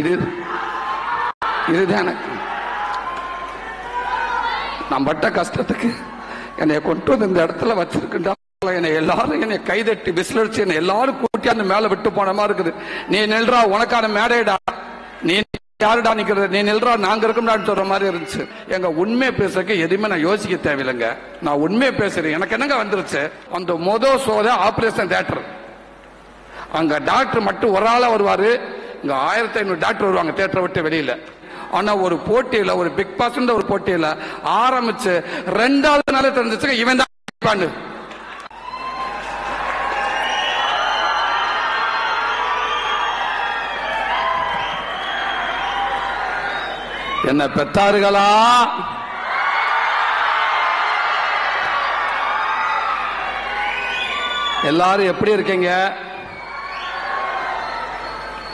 இது இதுதான் நான் பட்ட கஷ்டத்துக்கு என்னை கொண்டு வந்து இந்த இடத்துல வச்சிருக்கின்றா. என்னை எல்லாரும் என்னை கைதட்டி விசிலடிச்சு என்னை எல்லாரும் கூட்டி அந்த மேல விட்டு போன மாதிரி இருக்குது. நீ நில்றா, உனக்கான மேடைடா, நீ யாருடா நிக்கிறது, நீ நில்றா, நாங்க இருக்கோம்டான்னு சொல்ற மாதிரி இருந்துச்சு. எங்க உண்மையை பேசுறதுக்கு எதுவுமே நான் யோசிக்க தேவையில்லைங்க. நான் உண்மையை பேசுறேன். எனக்கு என்னங்க வந்துருச்சு, அந்த மொதல் சோத ஆபரேஷன் தியேட்டர். அங்க டாக்டர் மட்டும் ஒரு ஆளா வருவாரு, இங்க 1500 டாக்டர் வருவாங்க தியேட்டரை விட்டு வெளியில. ஆனா ஒரு போட்டியில, ஒரு பிக் பாஸ் ஒரு போட்டியில ஆரம்பிச்சு 2வது நாளே தெரிஞ்சிச்சு இவன் தான். என்ன பெத்தார்களா, எல்லாரும் எப்படி இருக்கீங்க?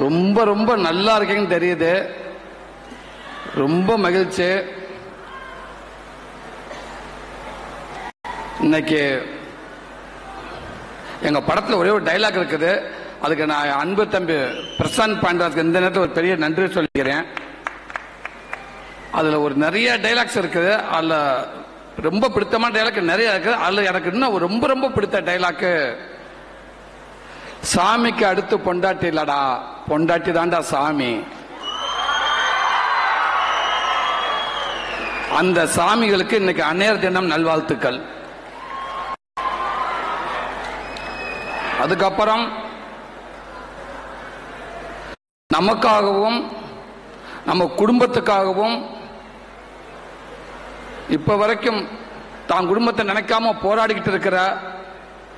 ரொம்ப ரொம்ப நல்லா இருக்கீங்கன்னு தெரியுது. ரொம்ப மகிழ்ச்சி. இன்னைக்கு எங்க படத்துல ஒரே ஒரு டைலாக் இருக்குது. அதுக்கு நான் அன்பு தம்பி பிரசாந்த் பாண்டராஜ் இந்த நேரத்தில் ஒரு பெரிய நன்றி சொல்லிக்கிறேன். அதுல ஒரு நிறைய டைலாக்ஸ் இருக்குது. அதுல ரொம்ப பிடித்தமான டைலாக் நிறைய இருக்குது. அதுல எனக்கு இன்னும் ரொம்ப ரொம்ப பிடித்த டைலாக், சாமிக்கு அடுத்து பொண்டாட்டி இல்லடா, பொண்டாட்டி தான்டா சாமி. அந்த சாமிகளுக்கு இன்னைக்கு அன்னையர் தினம் நல்வாழ்த்துக்கள். அதுக்கப்புறம் நமக்காகவும் நம்ம குடும்பத்துக்காகவும் இப்ப வரைக்கும் தான் குடும்பத்தை நினைக்காம போராடிக்கிட்டு இருக்கிற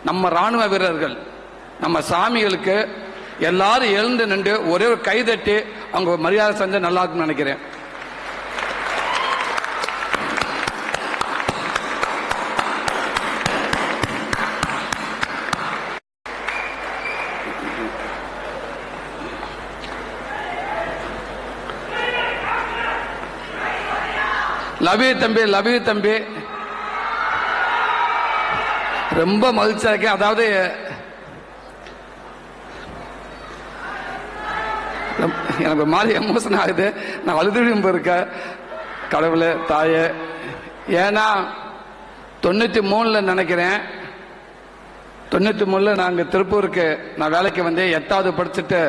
நம்ம ராணுவ வீரர்கள், நம்ம சாமிகளுக்கு எல்லாரும் எழுந்து நின்று ஒரே ஒரு கைதட்டி அவங்க மரியாதை செஞ்சு நல்லா இருக்குன்னு நினைக்கிறேன். லவ் யூ தம்பி, லவ் யூ தம்பி. ரொம்ப மகிழ்ச்சியா இருக்கேன். அதாவது எனக்கு மாதிரி எமோஷன் ஆகுது. நான் அழுதும் இருக்க கடவுளே தாயே. ஏன்னா 93 நினைக்கிறேன், 93 நாங்கள் திருப்பூருக்கு நான் வேலைக்கு வந்து 8வது படிச்சுட்டு,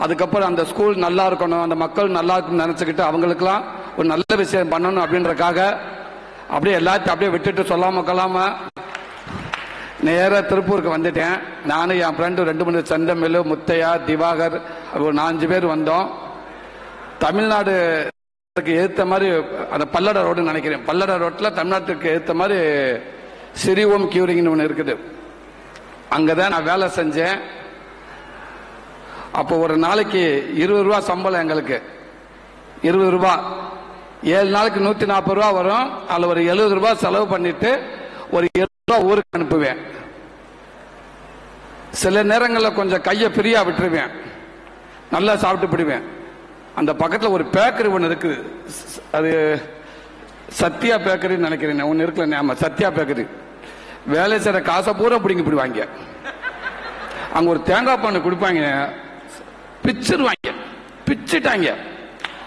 அதுக்கப்புறம் அந்த ஸ்கூல் நல்லா இருக்கணும், அந்த மக்கள் நல்லா இருக்கணும்னு நினைச்சுக்கிட்டு அவங்களுக்குலாம் ஒரு நல்ல விஷயம் பண்ணணும் அப்படின்றக்காக அப்படியே எல்லாத்தையும் அப்படியே விட்டுட்டு சொல்லாம கொள்ளாம நேராக திருப்பூருக்கு வந்துட்டேன். நானும் என் ஃப்ரெண்டு 2-3 சந்தமிழு, முத்தையா, திவாகர், ஒரு 4-5 பேர் வந்தோம். தமிழ்நாடு ஏற்ற மாதிரி அந்த பல்லட ரோடுன்னு நினைக்கிறேன், பல்லட ரோட்டில் தமிழ்நாட்டுக்கு ஏற்ற மாதிரி சிறிவோம் கியூரிங்னு ஒன்று இருக்குது. அங்கதான் நான் வேலை செஞ்சேன். அப்போ ஒரு நாளைக்கு 20 ரூபா சம்பளம் எங்களுக்கு. 20 ரூபா 7 நாளுக்கு 140 ரூபா வரும். அதில் ஒரு 70 ரூபாய் செலவு பண்ணிட்டு ஒரு 7 ரூபா ஊருக்கு அனுப்புவேன். சில நேரங்களில் கொஞ்சம் கையை ஃப்ரீயா விட்டுருவேன், நல்லா சாப்பிட்டு போடுவேன். அந்த பக்கத்தில் ஒரு பேக்கரி ஒன்று இருக்குது, அது சத்யா பேக்கரின்னு நினைக்கிறேன், ஒன்று இருக்குல்ல, ஆமா சத்யா பேக்கரி. வேலை செய்கிற காசை பூரா பிடிங்கி போடுவாங்க. அங்கே ஒரு தேங்காய் பண்ணு கொடுப்பாங்க, பிச்சிருவாங்க, பிச்சுட்டாங்க.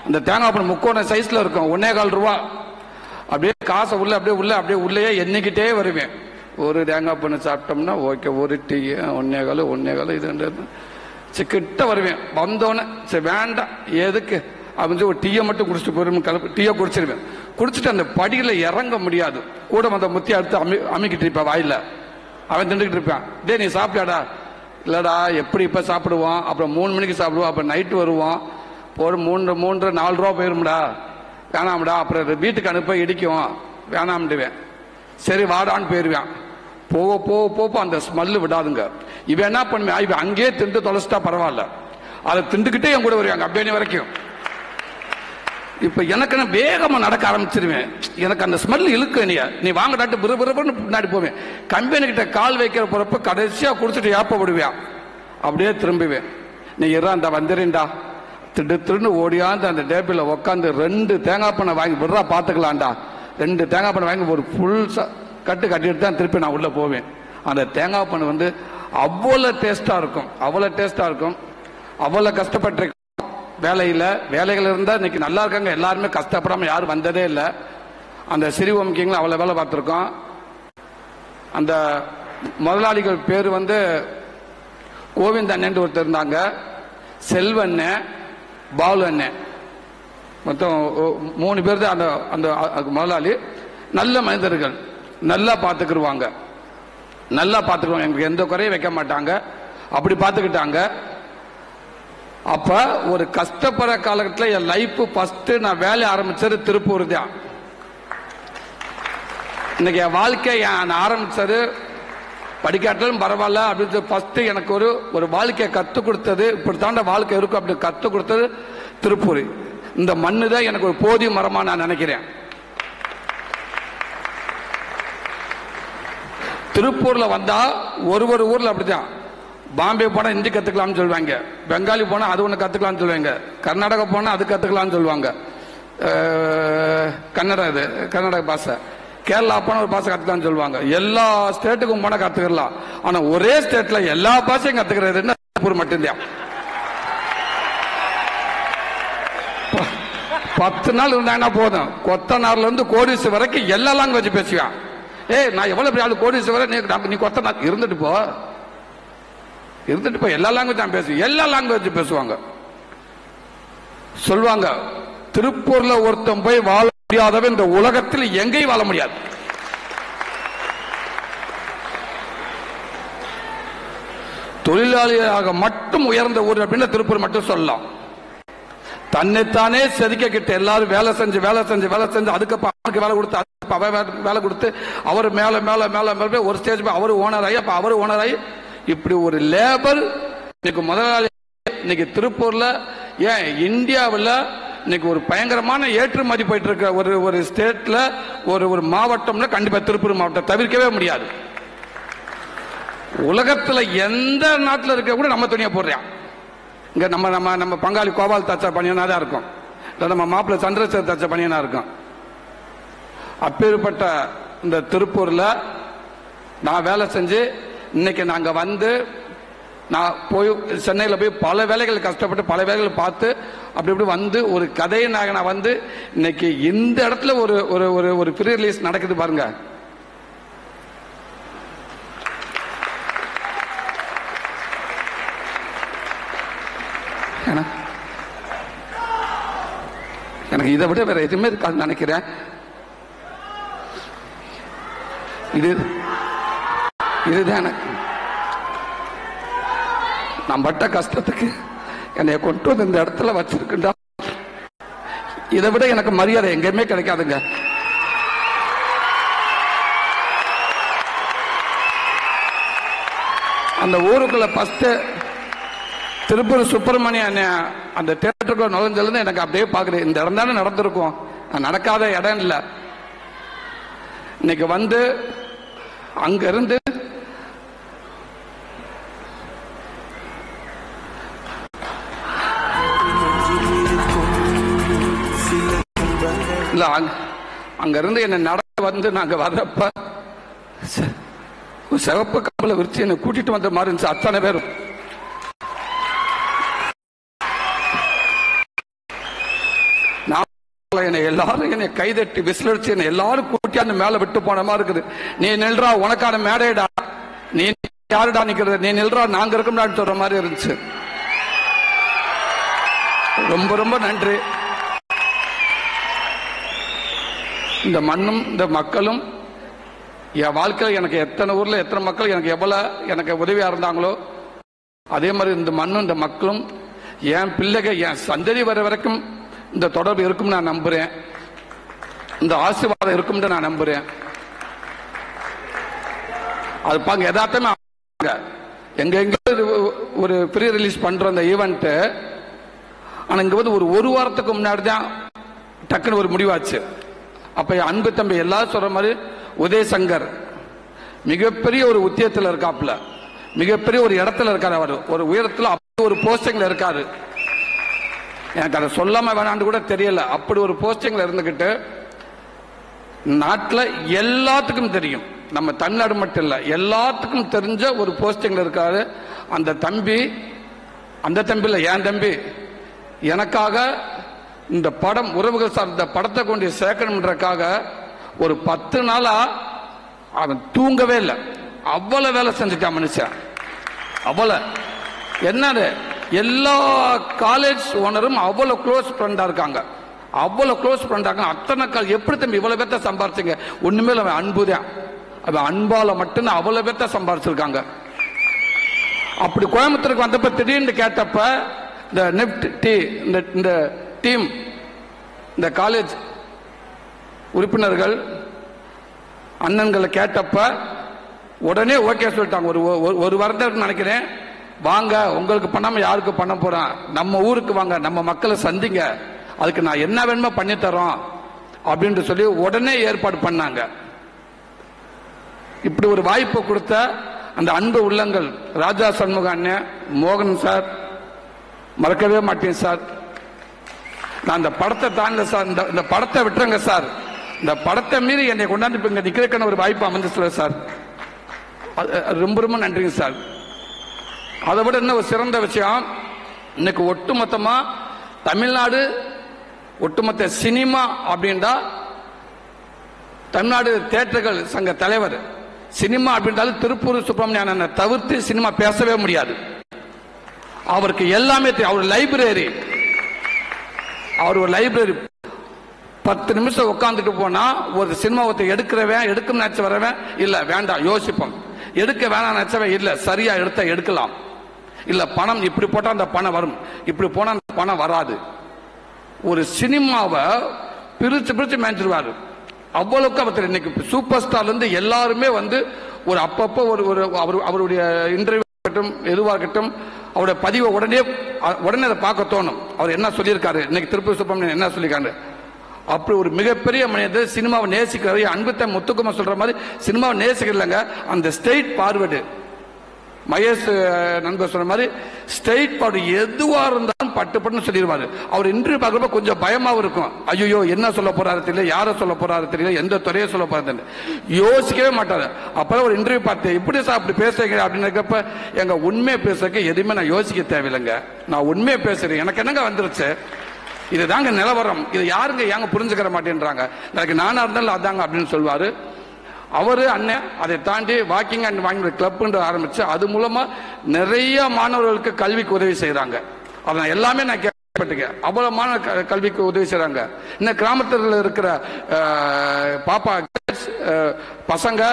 அந்த தேங்காய் பண்ணு முக்கோண சைஸ்ல இருக்கும், 1.25 ரூபா. அப்படியே காசை உள்ள அப்படியே உள்ள அப்படியே உள்ளேயே எண்ணிக்கிட்டே வருவேன். ஒரு தேங்காய் பண்ணு சாப்பிட்டோம்னா ஓகே, ஒரு டீ 1.25 இது சிக்கிட்ட வருவேன். வந்தோன்னே சரி வேண்டாம் எதுக்கு அப்படின்னு ஒரு டீயை மட்டும் குடிச்சிட்டு போயிடும், டீயை குடிச்சிருவேன். குடிச்சிட்டு அந்த படியில் இறங்க முடியாது. கூட வந்த முத்தியை எடுத்து அமைக்கிட்டு இருப்பேன் வாயில. அவன் திண்டுக்கிட்டு இருப்பான், டே நீ சாப்பிட்டாடா? இல்லடா, எப்படி இப்ப சாப்பிடுவான், அப்புறம் 3 மணிக்கு சாப்பிடுவான், அப்புறம் நைட்டு வருவான், ஒரு 3-4 ரூபா போயிரும்டா, வேணாம்டா, அப்புறம் வீட்டுக்கு அனுப்ப இடிக்கும், வேணாம்டுவேன். சரி வாடான்னு போயிருவேன். போக போக போக அந்த ஸ்மெல்லு விடாதுங்க. இவன் என்ன பண்ணுவேன், இவன் அங்கேயே திண்டு தொலைச்சிட்டா பரவாயில்ல, அதை திண்டுக்கிட்டே என் கூட வருவாங்க அப்படியே வரைக்கும். இப்ப எனக்கு நான் வேகமா நடக்க ஆரம்பிச்சிருவேன். எனக்கு அந்த ஸ்மெல் இழுக்கு, நீ வாங்கடாட்டு பிறப்புன்னு பின்னாடி போவேன். கம்பெனி கிட்ட கால் வைக்கிற போறப்ப கடைசியா குடிச்சிட்டு ஏப்ப விடுவேன். அப்படியே திரும்புவேன். நீ இரா அந்த வந்துடுறா, திடுன்னு ஓடியாந்து அந்த டேபிள்ல உட்காந்து 2 தேங்காய் பண்ணை வாங்கி விடுறா பாத்துக்கலாம்டா. 2 தேங்காய் பண்ணை வாங்கி ஒரு ஃபுல் கட்டிட்டு தான் திருப்பி நான் உள்ள போவேன். அந்த தேங்காய் பண்ணை வந்து அவ்வளவு டேஸ்டா இருக்கும், அவ்வளவு டேஸ்டா இருக்கும். அவ்வளவு கஷ்டப்பட்டு வேலைகள் இருந்தால் இன்னைக்கு நல்லா இருக்காங்க. எல்லாருமே கஷ்டப்படாமல் யாரும் வந்ததே இல்லை. அந்த சிறுவம்கிங்கள அவ்வளோ வேலை பார்த்துருக்கோம். அந்த முதலாளிகள் பேர் வந்து கோவிந்த் அண்ணன் ஒருத்தர் இருந்தாங்க, செல்வண்ண, பாலு அண்ணன், மொத்தம் 3 பேர் தான் அந்த முதலாளி. நல்ல மனிதர்கள், நல்லா பார்த்துக்கிடுவாங்க, எனக்கு எந்த குறையும் வைக்க மாட்டாங்க. அப்படி பார்த்துக்கிட்டாங்க. அப்ப ஒரு கஷ்டப்படுற காலகட்டத்தில் என் லைஃப் ஃபர்ஸ்ட் நான் வேலை ஆரம்பிச்சது திருப்பூர் தான். இன்னைக்கு என் வாழ்க்கை நான் ஆரம்பிச்சது படிக்காட்டாலும் பரவாயில்ல அப்படின்னு ஃபர்ஸ்ட் எனக்கு ஒரு வாழ்க்கையை கற்றுக் கொடுத்தது, இப்படி தாண்ட வாழ்க்கை இருக்கும் அப்படின்னு கற்றுக் கொடுத்தது திருப்பூர். இந்த மண்ணு தான் எனக்கு ஒரு போதிய மரமா நான் நினைக்கிறேன். திருப்பூர்ல வந்தா ஒரு ஊர்ல அப்படிதான். பாம்பே போனா ஹிந்தி கத்துக்கலாம்னு சொல்லுவாங்க, பெங்காலி போனா அது ஒண்ணு கத்துக்கலாம்னு சொல்லுவாங்க, கர்நாடகா போனா அது கத்துக்கலாம்னு சொல்லுவாங்க, கன்னட பாஷை, கேரளா போனா ஒரு பாஷை கத்துக்கலாம்னு சொல்லுவாங்க. எல்லா ஸ்டேட்டுக்கும் போனா கத்துக்கலாம். ஆனா ஒரே ஸ்டேட்ல எல்லா பாஷையும் கத்துக்கிறதுன்னு திருப்பூர் மட்டும்தான். 10 நாள் இருந்தாங்கன்னா போதும், கொத்தனார்ல இருந்து கோடிசு வரைக்கும் எல்லா லாங்குவேஜ் பேசுவான். நான் எவ்வளவு பெரிய ஆளு கோடிசு வரை நீ கொத்தனார் இருந்துட்டு போ எல்லா லாங்குவேஜ் தான் பேசுவேன். எல்லா லாங்குவேஜ் பேசுவாங்க. சொல்லுவாங்க, திருப்பூர்ல ஒருத்தன் போய் வாழ முடியாதவன் இந்த உலகத்தில் எங்கேயும் வாழ முடியாது. தொழிலாளியாக மட்டும் உயர்ந்த ஊர் அப்படின்னு திருப்பூர் மட்டும் சொல்லலாம். தன்னைத்தானே செதுக்கிட்டு எல்லாரும் வேலை செஞ்சு அதுக்கு வேலை கொடுத்து அவர் மேல ஒரு ஸ்டேஜ் அவரு ஓனர் ஆகி இப்படி ஒரு லேபர் இன்னைக்கு முதலாளி. இன்னைக்கு திருப்பூர்ல ஏன் இந்தியாவில் இன்னைக்கு ஒரு பயங்கரமான ஏற்றுமதி போயிட்டு இருக்க ஒரு ஸ்டேட்ல ஒரு மாவட்டம்னா கண்டிப்பா திருப்பூர் மாவட்டம் தவிர்க்கவே முடியாது. உலகத்துல எந்த நாட்டில் இருக்க கூட நம்ம துணியை போடுறோம். இங்க நம்ம பங்காளி கோபால் தச்ச பணியனா தான் இருக்கும், நம்ம மாப்பிள்ளை சந்திரசேகர் தச்ச பணியனா இருக்கும். அப்பேற்பட்ட இந்த திருப்பூர்ல நான் வேலை செஞ்சு இன்னைக்கு நாங்க வந்து நான் போய் சென்னையில் போய் பல வேலைகள் கஷ்டப்பட்டு பல வேலைகள் பார்த்து அப்படி வந்து ஒரு கதையை நான் வந்து இன்னைக்கு இந்த இடத்துல ஒரு ஃப்ரீ ரிலீஸ் நடக்குது பாருங்க. எனக்கு இதை விட வேற எதுவுமே இருக்காது நினைக்கிறேன். இதுதான் நான் பட்ட கஷ்டத்துக்கு என்னை கொண்டு வந்து இந்த இடத்துல வச்சிருக்கா. இதை விட எனக்கு மரியாதை எங்கேயுமே கிடைக்காதுங்க. அந்த ஊருக்குள்ள ஃபர்ஸ்ட் திருப்பூர் சுப்பிரமணியன் அந்த தியேட்டருக்குள்ள நுழைஞ்சதுல எனக்கு அப்படியே பாக்குறேன், இந்த இடம் தானே நடந்திருக்கும், நடக்காத இடம் இல்லை. இன்னைக்கு வந்து அங்க இருந்து இல்ல அங்க இருந்து என்ன நடந்து வந்து நாங்க வர்றப்ப சிவப்பு கப்பலை விரிச்சு என்ன கூட்டிட்டு வந்த மாதிரி இருந்துச்சு. அத்தனை பேரும் எல்லாரும் என்னை கைதட்டி விசிலடிச்சு என்ன எல்லாரும் கூட்டியாந்து மேல விட்டு போன மாதிரி இருக்குது. நீ நில்றா, உனக்கான மேடைடா, நீ யாருடா நிக்கிறது, நீ நில்றா, நாங்க இருக்கோம்டான்னு சொல்ற மாதிரி இருந்துச்சு. ரொம்ப ரொம்ப நன்றி. இந்த மண்ணும் இந்த மக்களும் என் வாழ்க்கையில் எனக்கு எத்தனை ஊர்ல எத்தனை மக்கள் எனக்கு உதவியா இருந்தாங்களோ அதே மாதிரி இந்த மண்ணும் இந்த மக்களும் என் பிள்ளைகள் என் சந்ததி வர வரைக்கும் இந்த தொடர்பு இருக்கும் நான் நம்புறேன். இந்த ஆசீர்வாதம் இருக்கும் நான் நம்புறேன். அது பாங்க யதார்த்தமே எங்க ஒரு ப்ரீ ரிலீஸ் பண்ற அந்த ஈவெண்ட். ஆனா இங்க வந்து ஒரு வாரத்துக்கு முன்னாடி தான் டக்குன்னு ஒரு முடிவாச்சு. அப்ப அன்பு தம்பி எல்லாரும் சொல்ற மாதிரி உதயசங்கர் மிகப்பெரிய ஒரு உத்தியத்தில் இருக்காப்புல, மிகப்பெரிய ஒரு இடத்துல இருக்காரு. அவர் ஒரு உயரத்துல அப்படி ஒரு போஸ்டிங்ல இருக்காரு. எனக்கு அதை சொல்லாம வேணான்னு கூட தெரியல. அப்படி ஒரு போஸ்டிங்ல இருந்துகிட்டு நாட்டில் எல்லாத்துக்கும் தெரியும், நம்ம தமிழ்நாடு மட்டும் இல்ல எல்லாத்துக்கும் தெரிஞ்ச ஒரு போஸ்டிங்ல இருக்காரு. அந்த தம்பி இல்ல என் தம்பி எனக்காக இந்த படம் உறவுகள் சார் இந்த படத்தை கொண்டு சேர்க்கணும்ன்றக்காக ஒரு 10 நாளா அவன் தூங்கவே இல்லை. அவ்வளவு வேலை செஞ்சுட்டான் மனுஷன். அவ்வளவு என்னது எல்லா காலேஜ் ஓனரும் அவ்வளவு க்ளோஸ் ஃப்ரெண்டா இருக்காங்க, அவ்வளவு க்ளோஸ் ஃப்ரெண்டாங்க. அத்தனை கால் எப்படி தம்பி இவ்வளவு பேர்த்த சம்பாரிச்சிங்க? ஒண்ணுமே அவன் அன்புதான், அவன் அன்பால மட்டும்தான் அவ்வளவு பேர்த்த சம்பாரிச்சிருக்காங்க. அப்படி கோயம்புத்தூருக்கு வந்தப்ப திடீர்னு கேட்டப்ப இந்த நிப்ட் டி இந்த டீம் இந்த காலேஜ் உறுப்பினர்கள் அண்ணன்களை கேட்டப்ப உடனே ஓகே சொல்லிட்டாங்க. ஒரு வாரத்துக்கு நினைக்கிறேன், வாங்க உங்களுக்கு பண்ணாம யாருக்கு பண்ண போறான், நம்ம ஊருக்கு வாங்க, நம்ம மக்களை சந்திங்க, அதுக்கு நான் என்ன வேணுமோ பண்ணி தரோம் அப்படின்னு சொல்லி உடனே ஏற்பாடு பண்ணாங்க. இப்படி ஒரு வாய்ப்பை கொடுத்த அந்த அன்பு உள்ளங்கள் ராஜா சண்முக அண்ணன், மோகன் சார், மறக்கவே மாட்டேன் சார். நான் இந்த படத்தை தாங்க சார், இந்த படத்தை விட்டுருங்க சார், இந்த படத்தை மீறி என்னை கொண்டாந்து இப்ப இங்க நிக்கிறதுக்கான ஒரு வாய்ப்பு அமைஞ்சிச்சு சார். ரொம்ப ரொம்ப நன்றிங்க சார். அதை விட என்ன ஒரு சிறந்த விஷயம், இன்னைக்கு ஒட்டுமொத்தமா தமிழ்நாடு ஒட்டுமொத்த சினிமா அப்படின்றா தமிழ்நாடு தியேட்டர்கள் சங்க தலைவர், சினிமா அப்படின்றாலும் திருப்பூர் சுப்பிரமணியனை தவிர்த்து சினிமா பேசவே முடியாது. அவருக்கு எல்லாமே தெரியும். அவர் லைப்ரரி, அவர் ஒரு லைப்ரரி. 10 நிமிஷம் உட்காந்துட்டு போனா ஒரு சினிமா எடுக்கிறவன் எடுக்கும் நினைச்சு வரவன் இல்ல வேண்டாம் யோசிப்போம், எடுக்க வேணாம் நினைச்சவன் இல்ல சரியா எடுத்த எடுக்கலாம், இல்ல பணம் இப்படி போட்டா அந்த பணம் வரும், இப்படி போனா அந்த பணம் வராது. ஒரு சினிமாவை பிரிச்சு பிரிச்சு மேய்ச்சிருவாரு. அவ்வளவுக்கு அவர் இன்னைக்கு சூப்பர் ஸ்டார்ல இருந்து எல்லாருமே வந்து ஒரு அப்பப்போ ஒரு அவருடைய இன்டர்வியூ இருக்கட்டும் எதுவாக இருக்கட்டும் அவருடைய பதிவை உடனே அதை பார்க்க தோணும். அவர் என்ன சொல்லியிருக்காரு, இன்னைக்கு திருப்பூர் சுப்பிரமணியன் என்ன சொல்லியிருக்காரு, அப்படி ஒரு மிகப்பெரிய மனிதர் சினிமாவை நேசிக்கிறாரு. அன்புத்த முத்துக்குமார் சொல்ற மாதிரி சினிமாவை நேசிக்கலங்க, அந்த ஸ்ட்ரெயிட் ஃபார்வர்டு. மகேஷ் நண்பர் சொன்ன மாதிரி ஸ்ட்ரெயிட் ஃபார்வர்டு, எதுவா இருந்தாலும் பட்டு சொல்லிடுவாரு. அவர் இன்டர்வியூ பார்க்கறப்ப கொஞ்சம் பயமாவும் இருக்கும், ஐயோ என்ன சொல்ல போறாரு தெரியல, யாரை சொல்ல போறாரு தெரியல, எந்த துறையை சொல்ல போறாரு யோசிக்கவே மாட்டாரு. அப்பதான் ஒரு இன்டர்வியூ பார்த்தேன், இப்படி சார் அப்படி பேசுறீங்க அப்படின்னப்ப எங்க உண்மையை பேசுறதுக்கு எதுவுமே நான் யோசிக்க தேவையில்லைங்க, நான் உண்மையை பேசுறேன், எனக்கு என்னங்க வந்துருச்சு, இதுதாங்க நிலவரம், இது யாருங்க ஏங்க புரிஞ்சுக்கிற மாட்டேன்றாங்க, எனக்கு நானா இருந்தாலும் அதாங்க அப்படின்னு சொல்லுவாரு அவரு. அண்ணன் அதை தாண்டி வாக்கிங் அண்ட் வாக்கிங் கிளப் ஆரம்பிச்சு அது மூலமா நிறைய மாணவர்களுக்கு கல்விக்கு உதவி செய்யறாங்க. அதை எல்லாமே நான் கேள்விப்பட்டிருக்கேன். அவ்வளவு மாணவ கல்விக்கு உதவி செய்யறாங்க. இன்னும் கிராமத்தில் இருக்கிற பாப்பா பசங்க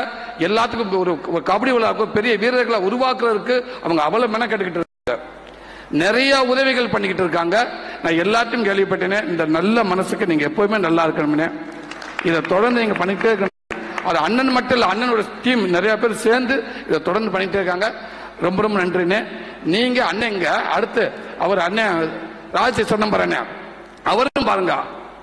எல்லாத்துக்கும் ஒரு கபடி விழாவுக்கு பெரிய வீரர்களை உருவாக்குறதுக்கு அவங்க அவ்வளவு மென கேட்டுக்கிட்டு இருக்காங்க. நிறைய உதவிகள் பண்ணிக்கிட்டு இருக்காங்க. நான் எல்லாத்தையும் கேள்விப்பட்டேனே. இந்த நல்ல மனசுக்கு நீங்க எப்பவுமே நல்லா இருக்கணும்னே, இதை தொடர்ந்து நீங்க பண்ணிட்டே இருக்கணும். அது அண்ணன் மட்டும் இல்ல, அண்ணனோட டீம் நிறைய பேர் சேர்ந்து இதை தொடர்ந்து பண்ணிட்டே இருக்காங்க. ரொம்ப ரொம்ப நன்றினே. நீங்க அண்ணன் அடுத்து அவர் அண்ணன் ராஜ சொன்னம்பர் அண்ணன், அவரும் பாருங்க,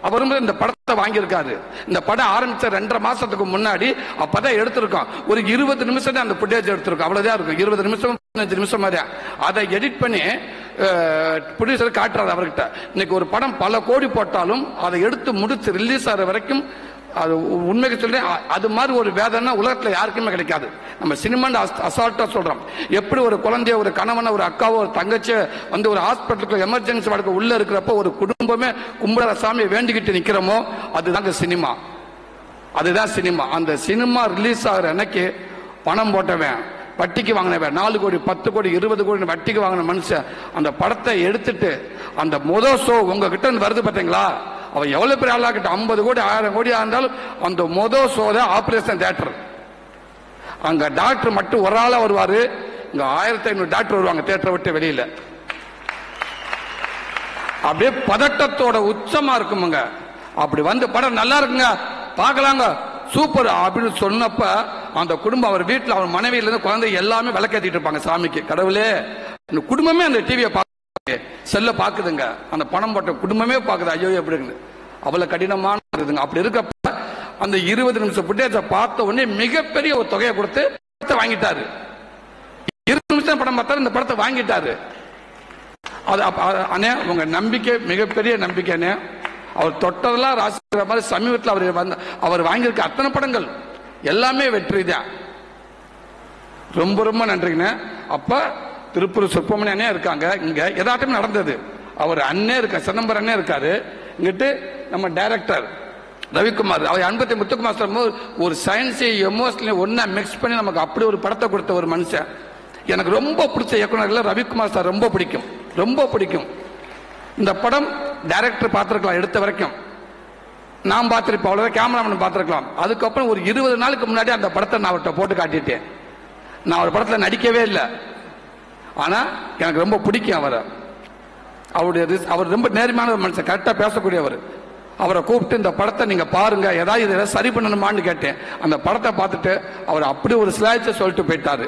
அவரும் இந்த படத்தை வாங்கியிருக்காரு. இந்த படம் ஆரம்பிச்ச 2.5 மாசத்துக்கு முன்னாடி அப்பதான் எடுத்திருக்கோம். ஒரு 20 நிமிஷம் தான் அந்த ஃபுட்டேஜ் எடுத்திருக்கோம், அவ்வளவுதான் இருக்கும். 20 நிமிஷம் 15 நிமிஷம் மாதிரி அதை எடிட் பண்ணி ப்ரொடியூசர் காட்டுறாரு அவர்கிட்ட. இன்னைக்கு ஒரு படம் பல கோடி போட்டாலும் அதை எடுத்து முடிச்சு ரிலீஸ் ஆகிற வரைக்கும் அது உண்மைக்கு சொல்றேன், அது மாதிரி ஒரு வேதனை உலகத்துல யாருக்குமே கிடைக்காது. நம்ம சினிமா அசால்ட்டா சொல்றோம். எப்படி ஒரு குழந்தைய, ஒரு கணவனை, ஒரு அக்காவோ, ஒரு தங்கச்சிய வந்து ஒரு ஹாஸ்பிட்டலுக்கு எமர்ஜென்சி வார்டுக்கு உள்ள இருக்கிறப்ப ஒரு குடும்பமே கும்பிட சாமியை வேண்டிக்கிட்டு நிக்கிறோமோ அதுதாங்க சினிமா, அதுதான் சினிமா. அந்த சினிமா ரிலீஸ் ஆகிற அன்னைக்கு பணம் போட்டவன், வட்டிக்கு வாங்கினவன், 4 கோடி 10 கோடி 20 கோடி வட்டிக்கு வாங்கின மனுஷன் அந்த படத்தை எடுத்துட்டு அந்த முதல் ஷோ உங்ககிட்ட வருது பார்த்தீங்களா, அவன் எவ்வளவு பெரிய ஆளாகிட்ட 50 கோடி 1000 கோடியா இருந்தாலும் அந்த முதல் ஷோ தான் ஆபரேஷன் தியேட்டர். அங்க டாக்டர் மட்டும் ஒரு ஆளா வருவாரு, இங்க 1500 டாக்டர் வருவாங்க தியேட்டரை விட்டு வெளியில. அப்படியே பதட்டத்தோட உச்சமா இருக்குமுங்க. அப்படி வந்து படம் நல்லா இருக்குங்க பார்க்கலாங்க சூப்பர் அப்படின்னு சொன்னப்ப அந்த குடும்பம், அவர் வீட்டில் அவர் மனைவியில இருந்து குழந்தை எல்லாமே விளக்கேற்றிட்டு இருப்பாங்க சாமிக்கு. கடவுளே, அந்த குடும்பமே அந்த டிவியை செல்ல பாக்குதுங்க, அந்த பணம் போட்ட குடும்பமே பாக்குது, ஐயோ எப்படின்னு அவ்வளவு கடினமான இருக்குதுங்க. அப்படி இருக்கப்ப அந்த 20 நிமிஷம் ஃபுட்டேஜை பார்த்த உடனே மிகப்பெரிய ஒரு தொகையை கொடுத்து படத்தை வாங்கிட்டாரு. 20 நிமிஷம் படம் பார்த்தாரு, இந்த படத்தை வாங்கிட்டாரு. அது அண்ணே உங்க நம்பிக்கை மிகப்பெரிய நம்பிக்கைண்ணே. அவர் தொட்டதெல்லாம் ராசிக்கிற மாதிரி சமீபத்தில் அவர் வாங்கியிருக்க அத்தனை படங்கள் எல்லாமே வெற்றி தான். ரொம்ப ரொம்ப நன்றிங்கண்ணே. அப்ப திருப்பூர் சுப்பிரமணியனே இருக்காங்க, இங்க எதாட்டும் நடந்தது. அவர் அண்ணே இருக்க சிதம்பரம் அண்ணே இருக்காரு. இங்கிட்டு நம்ம டைரக்டர் ரவிக்குமார், அவர் அன்பத்தி முத்துக்குமார் சார் ஒரு சயின்ஸை எமோஷனலி ஒன்னா மிக்ஸ் பண்ணி நமக்கு அப்படி ஒரு படத்தை கொடுத்த ஒரு மனுஷன். எனக்கு ரொம்ப பிடிச்ச இயக்குநர்கள் ரவிக்குமார் சார் ரொம்ப பிடிக்கும், ரொம்ப பிடிக்கும். இந்த படம் டைரக்டர் பார்த்திருக்கலாம், எடுத்த வரைக்கும் நான் பார்த்திருப்பேன், அவ்வளவு கேமராமேன் பார்த்திருக்கலாம். அதுக்கப்புறம் ஒரு 20 நாளுக்கு முன்னாடி அந்த படத்தை நான் அவர்கிட்ட போட்டு காட்டிட்டேன். நான் ஒரு படத்தில் நடிக்கவே இல்லை, ஆனா எனக்கு ரொம்ப பிடிக்கும் அவரை. அவர் ரொம்ப நேர்மையான ஒரு மனுஷன், கரெக்டா பேசக்கூடியவர். அவரை கூப்பிட்டு இந்த படத்தை நீங்க பாருங்க, ஏதாவது சரி பண்ணணுமான்னு கேட்டேன். அந்த படத்தை பார்த்துட்டு அவர் அப்படி ஒரு ஸ்லாய்ஸை சொல்லிட்டு போயிட்டாரு.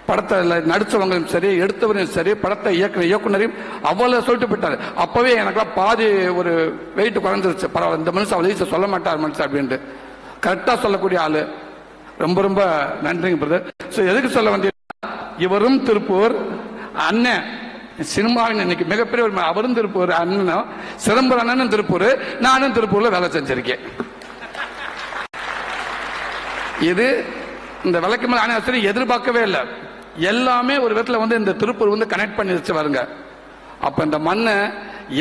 படத்தை நடிச்சவங்களும் சரி, எடுத்தவரையும் சரி, படத்தை இயக்குனரையும் அவ்வளவு சொல்லிட்டு போயிட்டாரு. அப்பவே எனக்குலாம் பாதி ஒரு வெயிட் குறைஞ்சிருச்சு. பரவாயில்ல, இந்த மனுஷன் அவ்வளவு சொல்ல மாட்டார் மனுஷன் அப்படின்ட்டு கரெக்டா சொல்லக்கூடிய ஆளு. ரொம்ப ரொம்ப நன்றிங்க பிரதர். எதுக்கு சொல்ல வந்தீங்க, இவரும் திருப்பூர் அண்ணன் சினிமாவின் இன்னைக்கு மிகப்பெரிய ஒரு அவரும் திருப்பூர் அண்ணனும், சிதம்பரம் அண்ணனும் திருப்பூர், நானும் திருப்பூர்ல வேலை செஞ்சிருக்கேன். இது இந்த விளக்கு மேல ஆணையாசிரியர் எதிர்பார்க்கவே இல்லை. எல்லாமே ஒரு விதத்துல வந்து இந்த திருப்பூர் வந்து கனெக்ட் பண்ணிருச்சு பாருங்க. அப்ப இந்த மண்ணு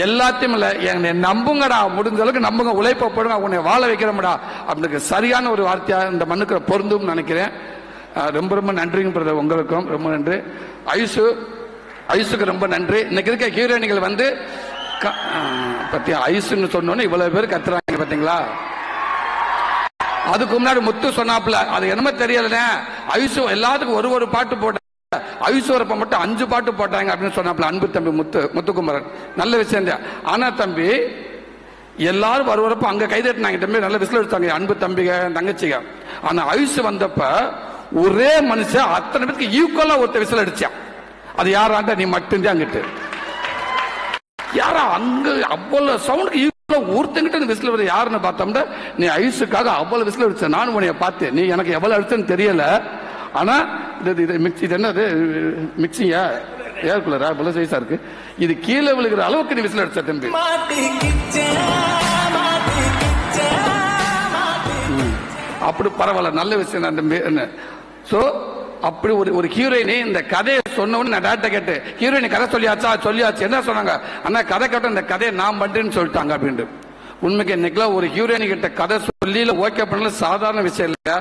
எல்லாத்தையும் இல்ல, என்னை நம்புங்கடா, முடிஞ்ச அளவுக்கு நம்புங்க, உழைப்ப போடுங்க, உன்னை வாழ வைக்கிறோம்டா அப்படின்னு சரியான ஒரு வார்த்தையா இந்த மண்ணுக்கு பொருந்தும் நினைக்கிறேன். ரொம்ப ரொம்ப நன்றிங்க பிரதர், உங்களுக்கும் ரொம்ப நன்றி. ஐசுக்கு ரொம்ப நன்றி. இன்னைக்கு இருக்க ஹீரோயினிகள் வந்து பத்தியா ஐசுன்னு சொன்னோன்னு இவ்வளவு பேர் கத்துறாங்க பாத்தீங்களா. அதுக்கு முன்னாடி முத்து சொன்னாப்ல, அது என்னமோ தெரியல, ஐசு எல்லாத்துக்கும் ஒரு பாட்டு போட்டாங்க, ஐஸ்வரப்ப மட்டும் 5 பாட்டு போட்டாங்க அப்படின்னு சொன்னாப்ல அன்பு தம்பி முத்துக்குமரன். நல்ல விஷயம் தான். ஆனா தம்பி எல்லாரும் வருவரப்ப அங்க கைதட்டினாங்க, தம்பி நல்ல விசில் எடுத்தாங்க அன்பு தம்பிக தங்கச்சிங்க. ஆனா ஐசு வந்தப்ப ஒரே மனுஷன் அத்தனை பேருக்கு ஈக்குவலா ஒருத்த விசில் அடிச்சான். அது யாராண்ட நீ மட்டும்தான் அங்கிட்டு யாரா அங்க அவ்வளவு சவுண்டுக்கு ஒருத்தங்கிட்ட விசில் வருது யாருன்னு பார்த்தோம்னா நீ ஐஸுக்காக அவ்வளவு விசில் அடிச்ச. நானும் உன்னைய பார்த்தேன், நீ எனக்கு எவ்வளவு அடிச்சன்னு தெரியல. ஆனா இது என்னது மிக்சியா ஏர் கூலரா இவ்வளவு சைஸா இருக்கு, இது கீழே விழுகிற அளவுக்கு நீ விசில் அடிச்ச தம்பி. அப்படி பரவாயில்ல, நல்ல விஷயம் தான் தம்பி. சோ அப்படி ஒரு ஹீரோயினி இந்த கதையை சொன்னவன்னு நான் டேரக்டா கேட்டு, ஹீரோயினி கதை சொல்லியாச்சு என்ன சொன்னாங்க, அண்ணா கதை கேட்ட இந்த கதையை நான் பண்றேன்னு சொல்லிட்டாங்க அப்படின்ட்டு. உண்மைக்கு இன்னைக்குலாம் ஒரு ஹீரோயினி கிட்ட கதை சொல்லி ஓகே பண்ணல சாதாரண விஷயம் இல்லையா.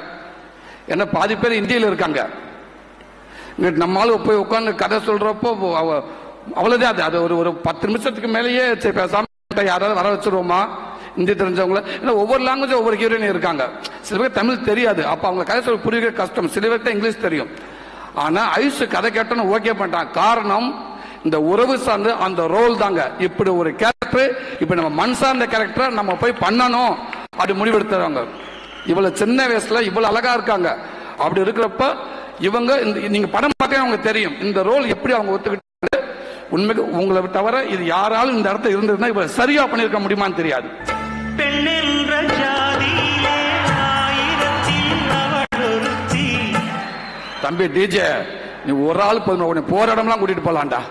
ஏன்னா பாதி பேர் இந்தியில இருக்காங்க, நம்மளால போய் உட்காந்து கதை சொல்றப்போ அவ்வளவுதான். அது ஒரு 10 நிமிஷத்துக்கு மேலேயே பேசாம யாராவது வர வச்சிருவோமா, இந்தி தெரிஞ்சவங்கள. ஒவ்வொரு லாங்குவேஜ் ஒவ்வொரு ஹீரோயினும் இருக்காங்க. சில பேர் தமிழ் தெரியாது, அப்ப அவங்க கதை சொல்ல புரியுற கஷ்டம். சில பேருக்கு இங்கிலீஷ் தெரியும். ஆனா ஐசு கதை கேட்டோன்னு ஓகே பண்ணிட்டான். காரணம் இந்த உறவு சார்ந்து அந்த ரோல் தாங்க. இப்படி ஒரு கேரக்டர், இப்ப நம்ம மண் சார்ந்த கேரக்டர் நம்ம போய் பண்ணணும் அப்படி முடிவெடுத்துறாங்க. இவ்வளவு சின்ன வயசுல இவ்வளவு அழகா இருக்காங்க. அப்படி இருக்கிறப்ப இவங்க நீங்க படம் பார்த்தே அவங்க தெரியும் இந்த ரோல் எப்படி அவங்க ஒத்துக்கிட்டு. உண்மைக்கு உங்களை தவிர இது யாராலும் இந்த இடத்துல இருந்ததுன்னா இவ சரியா பண்ணிருக்க முடியுமான்னு தெரியாது. தம்பி டிஜே, நீ ஒரு ஆள் போற இடம்லாம் கூட்டிட்டு போலாம்டா.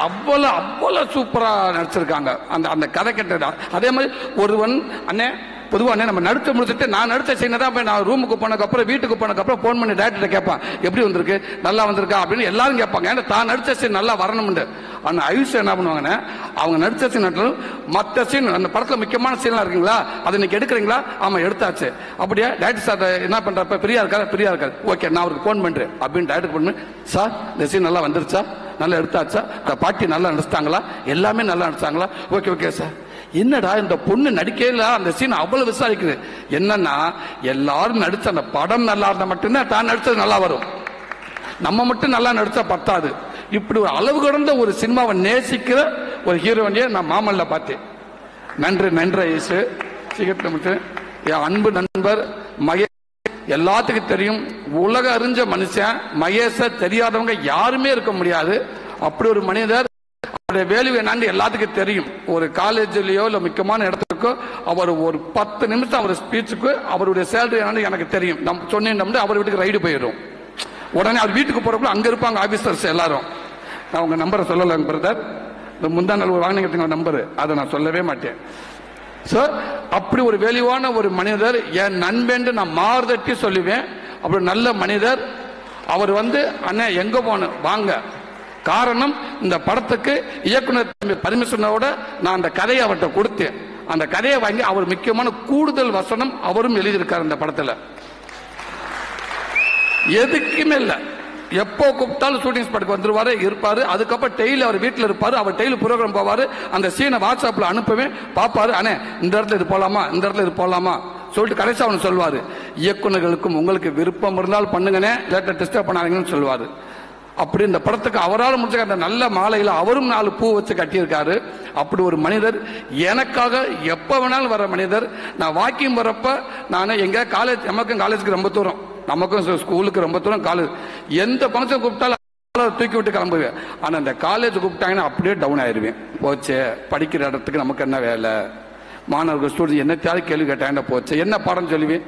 அவ்வளவு சூப்பரா நடிச்சிருக்காங்க. அந்த கதை கேட்டதா. அதே மாதிரி ஒருவன் அண்ணே பொதுவாக நம்ம நடிச்சு முடிச்சுட்டு நான் நடிச்ச சீனை தான் போய் நான் ரூமுக்கு போனதுக்கப்புறம் வீட்டுக்கு போனதுக்கப்புறம் ஃபோன் பண்ணி டேரக்டர்கிட்ட கேட்பான், எப்படி வந்திருக்கு, நல்லா வந்திருக்கா அப்படின்னு எல்லாரும் கேட்பாங்க. ஏன்னா தான் நடிச்ச சீன் நல்லா வரணும்னு. ஆனால் ஐஸ் என்ன பண்ணுவாங்கன்னா அவங்க நடிச்ச சீன் மற்ற சீன் அந்த படத்தில் முக்கியமான சீன்லாம் இருக்குங்களா, அதை இன்னைக்கு எடுக்கிறீங்களா, ஆமா எடுத்தாச்சு, அப்படியே டேரக்டர் சார் என்ன பண்றப்ப ஃப்ரீயா இருக்காது, ஓகே நான் அவருக்கு ஃபோன் பண்றேன் அப்படின்னு டேரக்டர் பண்ணு, சார் இந்த சீன் நல்லா வந்துருச்சா, நல்லா எடுத்தாச்சா, பாட்டி நல்லா நடிச்சிட்டாங்களா, எல்லாமே நல்லா நடிச்சாங்களா, ஓகே சார். என்னடா இந்த பொண்ணு நடிக்கல, அந்த சீன் அவ்வளவு விசாரிக்குது. என்னன்னா எல்லாரும் நடிச்ச அந்த படம் நல்லா இருந்தா மட்டும்தான் தான் நடிச்சது நல்லா வரும். நம்ம மட்டும் நல்லா நடிச்சா பத்தாது. இப்படி ஒரு அளவு கடந்த ஒரு சினிமாவை நேசிக்கிற ஒரு ஹீரோயினியை நான் மாமல்ல பார்த்தேன். நன்றி ஐசு. என் அன்பு நண்பர் மகேஷ், எல்லாத்துக்கும் தெரியும், உலக அறிஞ்ச மனுஷன் மகேஷ தெரியாதவங்க யாருமே இருக்க முடியாது. அப்படி ஒரு மனிதர், வேல்யூ என்னன்னு எல்லாத்துக்கும் தெரியும். ஒரு காலேஜ்லயோ இல்ல முக்கியமான இடத்துக்கோ அவர் ஒரு 10 நிமிஷம் அவர் ஸ்பீச்சுக்கு அவருடைய சேலரி என்னன்னு எனக்கு தெரியும். நம்ம சொன்னோம்னா அவர் வீட்டுக்கு ரைடு போயிடும். உடனே அவர் வீட்டுக்கு போறப்ப அங்க இருப்பாங்க ஆபீசர்ஸ் எல்லாரும். நான் உங்க நம்பரை சொல்லல பிரதர், இந்த முந்தா நாள் வாங்கினீங்க நம்பர், அதை நான் சொல்லவே மாட்டேன். அப்படி ஒரு வேல்யூவான ஒரு மனிதர் என் நண்பன் நான் மாறுதட்டி சொல்லுவேன். அப்படி நல்ல மனிதர் அவர். அண்ணன் எங்க போன வாங்க, காரணம், இந்த படத்துக்கு இயக்குனர் பர்மிஷனோட நான் அந்த கதையை அவர்கிட்ட கொடுத்தேன். அந்த கதையை வாங்கி அவர் முக்கியமான கூடுதல் வசனம் அவரும் எழுதியிருக்கார் இந்த படத்துல. எதுக்குமே இல்ல, எப்போ கூப்பிட்டாலும் ஷூட்டிங் ஸ்பாட்டுக்கு வந்துருவாரு, இருப்பாரு. அதுக்கப்புறம் டெய்லி அவர் வீட்டில் இருப்பாரு. அவர் டெய்லி ப்ரோக்ராம் போவாரு. அந்த சீனை வாட்ஸ்அப்ல அனுப்புவேன், பாப்பாரு. அண்ணே இந்த இடத்துல இது போலாமா, இந்த இடத்துல இது போலாமா சொல்லிட்டு கடைசி அவனு சொல்வாரு, இயக்குநர்களுக்கும் உங்களுக்கு விருப்பம் இருந்தால் பண்ணுங்கன்னே, லேட்டர் டிஸ்டர்ப் பண்ணாதீங்கன்னு சொல்லுவாரு. அப்படி இந்த படத்துக்கு அவரால் முடிஞ்ச அந்த நல்ல மாலையில அவரும் 4 பூ வச்சு கட்டியிருக்காரு. அப்படி ஒரு மனிதர், எனக்காக எப்ப வேணாலும் வர மனிதர். நான் வாக்கிங் வரப்ப நான் எங்க காலேஜ், நமக்கும் காலேஜுக்கு ரொம்ப தூரம், நமக்கும் ஸ்கூலுக்கு ரொம்ப தூரம் காலேஜ், எந்த ஃபங்க்ஷன் கூப்பிட்டாலும் தூக்கி விட்டு கிளம்புவேன். ஆனா இந்த காலேஜ் கூப்பிட்டாங்கன்னா அப்படியே டவுன் ஆயிருவேன். போச்சே, படிக்கிற இடத்துக்கு நமக்கு என்ன வேலை, மாணவர்கள் ஸ்டூடெண்ட் என்னத்தையாவது கேள்வி கேட்டாங்க, போச்சு என்ன பாடம் சொல்லுவேன்.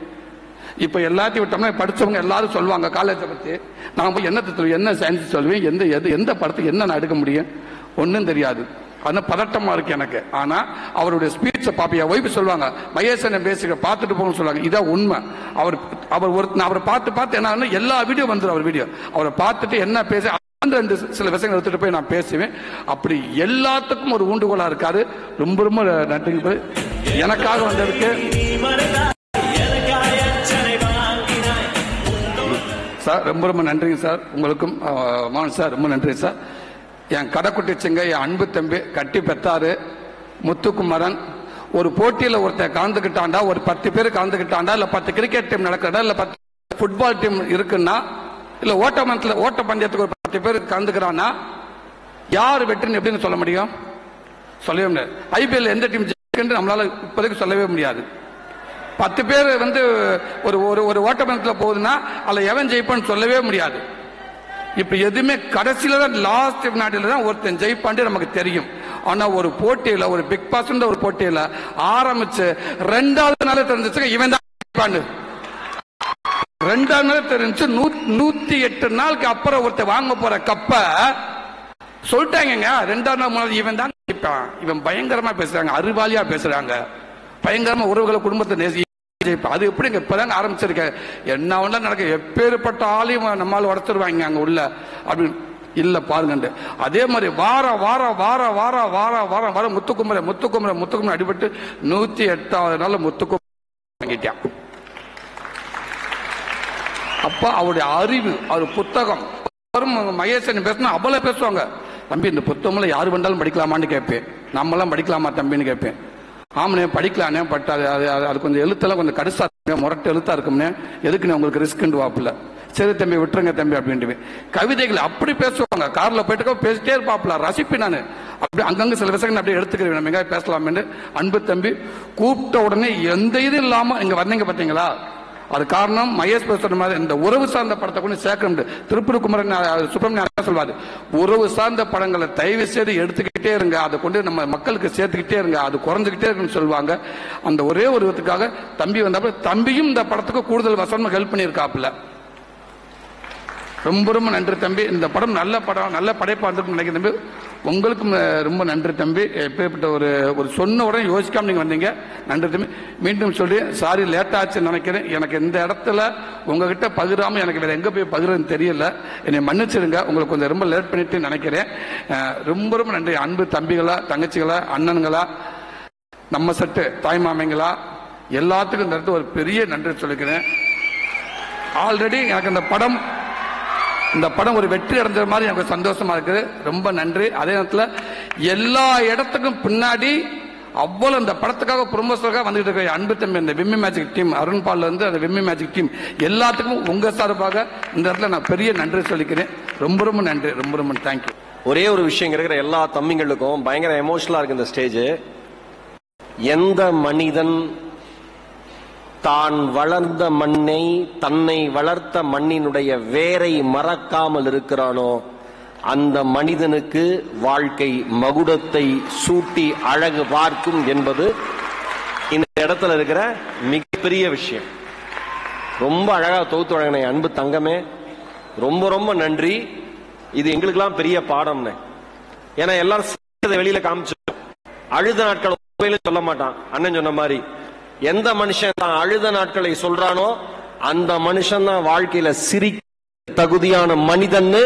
இப்ப எல்லாத்தையும் விட்டோம்னா படிச்சவங்க எல்லாரும் சொல்லுவாங்க காலேஜை பத்தி, நான் போய் என்னத்தை சொல்லுவேன், என்ன சயின்ஸ் சொல்லுவேன், எந்த படத்துக்கு என்ன நான் எடுக்க முடியும், ஒன்னும் தெரியாது. அதனால பதட்டமா இருக்கு எனக்கு. ஆனா அவருடைய ஸ்பீச்சை பாப்பியா ஒய்ஃப் சொல்லுவாங்க, மகேசன் பேசிக்க பார்த்துட்டு போகணும்னு சொல்லுவாங்க. இதான் உண்மை. அவரை பார்த்து என்ன எல்லா வீடியோ வந்துடும். அவர் வீடியோ அவரை பார்த்துட்டு என்ன பேச சில விஷயங்கள் எடுத்துட்டு போய் நான் பேசுவேன். அப்படி எல்லாத்துக்கும் ஒரு ஊண்டுகோலா இருக்காரு. ரொம்ப ரொம்ப நன்றி எனக்காக வந்ததுக்கு சார். ரொம்ப ரொம்ப நன்றிங்க சார். உங்களுக்கும் மோகன் சார் ரொம்ப நன்றி சார். என் கடைக்குட்டி சிங்க, என் அன்பு தம்பி, கட்டி பெத்தாரு முத்துக்குமரன். ஒரு போட்டியில் ஒருத்தர் கலந்துக்கிட்டாண்டா, ஒரு 10 பேர் கலந்துக்கிட்டாண்டா, இல்ல 10 கிரிக்கெட் டீம் நடக்கிறதா, இல்ல 10 ஃபுட்பால் டீம் இருக்குன்னா, இல்ல ஓட்ட பந்தயத்துக்கு ஒரு 10 பேர் கலந்துக்கிறான்னா யார் வெற்றின்னு எப்படின்னு சொல்ல முடியும்? சொல்லவே முடியாது. ஐபிஎல் எந்த டீம் ஜெயிக்குன்னு நம்மளால இப்போதைக்கு சொல்லவே முடியாது. 10 பேர் ஒரு ஓட்டப்பந்தயத்தில் போகுதுன்னா அதுல எவன் ஜெயிப்பான்னு சொல்லவே முடியாது. இப்ப எதுவுமே கடைசியில தான், லாஸ்ட் நாட்டில தான் ஒருத்தன் ஜெயிப்பாண்டு நமக்கு தெரியும். ஆனா ஒரு போட்டியில, ஒரு பிக் பாஸ் ஒரு போட்டியில ஆரம்பிச்சு 2வது நாள் தெரிஞ்சிச்சு இவன் தான் ஜெயிப்பான்னு. 2வது நாள் தெரிஞ்சு 108 நாளுக்கு அப்புறம் ஒருத்தர் வாங்க போற கப்ப சொல்லிட்டாங்க. 2வது நாள் 3வது இவன் தான் ஜெயிப்பான். இவன் பயங்கரமா பேசுறாங்க, அறிவாளியா பேசுறாங்க, பயங்கரமா உறவுகளை குடும்பத்தை நேசி. அது எப்படி இப்பதாங்க ஆரம்பிச்சிருக்க, என்ன ஒண்ணா நடக்க, எப்பேற்பட்ட ஆளையும் நம்மளால உடச்சிருவாங்க அங்க உள்ள அப்படின்னு இல்ல பாருங்க. அதே மாதிரி வார முத்துக்குமரன் அடிபட்டு 108வது நாள் முத்துக்குமரன். அப்ப அவருடைய அறிவு, அவர் புத்தகம், மகேசன் பேசினா அவ்வளவு பேசுவாங்க. தம்பி இந்த புத்தகம்ல யாரு வந்தாலும் படிக்கலாமான்னு கேட்பேன். நம்மளாம் படிக்கலாமா தம்பின்னு கேட்பேன். ஆமனே படிக்கலானே, பட் அது கொஞ்சம் எழுத்தெல்லாம் கொஞ்சம் கடுசா முரட்டு எழுத்தா இருக்கும்னே, எதுக்குன்னு உங்களுக்கு ரிஸ்க் வாப்புல, சரி தம்பி விட்டுருங்க தம்பி அப்படின்ட்டு. கவிதைகள் அப்படி பேசுவாங்க. கார்ல போயிட்டு பேசிட்டே இருப்பாப்புல, ரசிப்பேன் நான். அப்படி அங்கங்க சில விஷயங்கள் அப்படியே எடுத்துக்கிறேன், நம்ம எங்க பேசலாம்னு. அன்பு தம்பி கூப்பிட்ட உடனே எந்த இது இல்லாம இங்க வந்தீங்க பாத்தீங்களா, அது காரணம் மகேஷ் பேசுற மாதிரி இந்த உறவு சார்ந்த படத்தை கொண்டு சேர்க்க. திருப்பூர் குமரன் சுப்பிரமணியன் சொல்வாரு, உறவு சார்ந்த படங்களை தயவு செய்து எடுத்துக்கிட்டே இருங்க, அதை கொண்டு நம்ம மக்களுக்கு சேர்த்துக்கிட்டே இருங்க, அது குறைஞ்சுக்கிட்டே இருக்குன்னு சொல்லுவாங்க. அந்த ஒரே ஒரு விதத்துக்காக தம்பி வந்தப்ப, தம்பியும் இந்த படத்துக்கு கூடுதல் வசனம் ஹெல்ப் பண்ணியிருக்காப்புல. ரொம்ப ரொம்ப நன்றி தம்பி. இந்த படம் நல்ல படம், நல்ல படைப்பா இருந்துன்னு நினைக்கிறேன் தம்பி. உங்களுக்கும் ரொம்ப நன்றி தம்பி. எப்பேற்பட்ட ஒரு சொன்ன உடனே யோசிக்காம நீங்க வந்தீங்க, நன்றி தம்பி. மீண்டும் சொல்லி சாரி லேட் ஆச்சுன்னு நினைக்கிறேன். எனக்கு இந்த இடத்துல உங்ககிட்ட பகிராம எனக்கு வேற எங்க போய் பகிர்றதுன்னு தெரியல, என்னை மன்னிச்சிருங்க. உங்களுக்கு கொஞ்சம் ரொம்ப லேட் பண்ணிட்டு நினைக்கிறேன். ரொம்ப ரொம்ப நன்றி. அன்பு தம்பிகளா, தங்கச்சிகளா, அண்ணன்களா, நம்ம சட்டு தாய்மாமைங்களா, எல்லாத்துக்கும் இந்த இடத்துல ஒரு பெரிய நன்றி சொல்லிக்கிறேன். ஆல்ரெடி எனக்கு இந்த படம் ஒரு வெற்றி அடைஞ்ச மாதிரி எனக்கு சந்தோஷமா இருக்குது. ரொம்ப நன்றி. அதே நேரத்தில் எல்லா இடத்துக்கும் பின்னாடி அவ்வளவு இந்த படத்துக்காக ப்ரொமோஷனுக்காக வந்துட்டு இருக்க அன்பு தம்பி, இந்த விம்மி மேஜிக் டீம், அருண்பால் வந்து அந்த விம்மி மேஜிக் டீம் எல்லாத்துக்கும் உங்க சார்பாக இந்த இடத்துல நான் பெரிய நன்றி சொல்லிக்கிறேன். ரொம்ப ரொம்ப நன்றி. ரொம்ப ரொம்ப தேங்க்யூ. ஒரே ஒரு விஷயம் இருக்கிற எல்லா தம்பிங்களுக்கும் பயங்கர எமோஷனலா இருக்கு இந்த ஸ்டேஜ். எந்த மனிதன் தான் வளர்ந்த மண்ணை, தன்னை வளர்த்த மண்ணினுடைய வேரை மறக்காமல் இருக்கிறானோ அந்த மனிதனுக்கு வாழ்க்கை மகுடத்தை சூட்டி அழகு பார்க்கும் என்பது இந்த இடத்துல இருக்கிற மிகப்பெரிய விஷயம். ரொம்ப அழகா தொகுத்து வழங்கின அன்பு தங்கமே, ரொம்ப ரொம்ப நன்றி. இது எங்களுக்கெல்லாம் பெரிய பாடம். ஏன்னா எல்லாரும் வெளியில காமிச்சு அழுத நாட்கள் சொல்ல மாட்டான். அண்ணன் சொன்ன மாதிரி எந்த மனுஷன் தான் அழுத நாட்களை சொல்றானோ அந்த மனுஷன் தான் வாழ்க்கையில சிரிக்க தகுதியான மனிதன்னு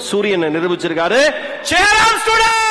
சூரியனை நிரூபிச்சிருக்காரு. சேர் ஆன் ஸ்டூடெண்ட்.